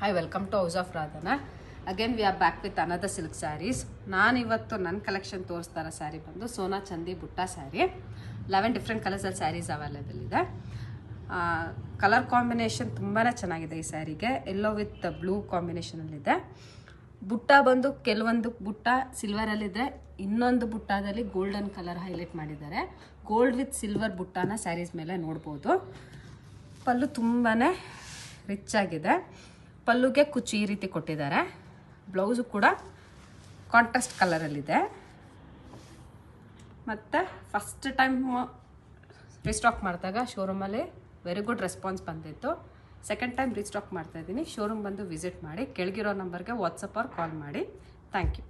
Hi, welcome to House of Radhana. Again, we are back with another silk sarees. ನಾನು ಇವತ್ತು ನನ್ನ collection ತೋರಿಸ್ತಾ ಇರೋ ಸ್ಯಾರಿ ಬಂದು ಸೋನಾ ಚಂದಿ ಬುಟ್ಟ ಸ್ಯಾರಿ. 11 ಡಿಫ್ರೆಂಟ್ ಕಲರ್ಸಲ್ಲಿ ಸ್ಯಾರೀಸ್ ಅವೈಲೇಬಲ್ ಇದೆ. ಕಲರ್ ಕಾಂಬಿನೇಷನ್ ತುಂಬಾ ಚೆನ್ನಾಗಿದೆ ಈ ಸ್ಯಾರಿಗೆ. ಎಲ್ಲೋ ವಿತ್ ಬ್ಲೂ ಕಾಂಬಿನೇಷನಲ್ಲಿದೆ. ಬುಟ್ಟ ಬಂದು ಕೆಲವೊಂದು ಬುಟ್ಟ ಸಿಲ್ವರಲ್ಲಿದೆ, ಇನ್ನೊಂದು ಬುಟ್ಟದಲ್ಲಿ ಗೋಲ್ಡನ್ ಕಲರ್ ಹೈಲೈಟ್ ಮಾಡಿದ್ದಾರೆ. ಗೋಲ್ಡ್ ವಿತ್ ಸಿಲ್ವರ್ ಬುಟ್ಟನ ಸ್ಯಾರೀಸ್ ಮೇಲೆ ನೋಡ್ಬೋದು. ಪಲ್ಲು ತುಂಬಾ ರಿಚ್ ಆಗಿದೆ. ಪಲ್ಲುಗೆ ಕುಚ್ಚು ಈ ರೀತಿ ಕೊಟ್ಟಿದ್ದಾರೆ. ಬ್ಲೌಸು ಕೂಡ ಕಾಂಟ್ರಾಸ್ಟ್ ಕಲರಲ್ಲಿದೆ. ಮತ್ತು ಫಸ್ಟ್ ಟೈಮ್ ರೀಸ್ಟಾಕ್ ಮಾಡಿದಾಗ ಶೋರೂಮಲ್ಲಿ ವೆರಿ ಗುಡ್ ರೆಸ್ಪಾನ್ಸ್ ಬಂದಿತ್ತು. ಸೆಕೆಂಡ್ ಟೈಮ್ ರೀಸ್ಟಾಕ್ ಮಾಡ್ತಾಯಿದ್ದೀನಿ. ಶೋರೂಮ್ ಬಂದು ವಿಸಿಟ್ ಮಾಡಿ, ಕೆಳಗಿರೋ ನಂಬರ್ಗೆ ವಾಟ್ಸಪ್ ಆರ್ ಕಾಲ್ ಮಾಡಿ. Thank you.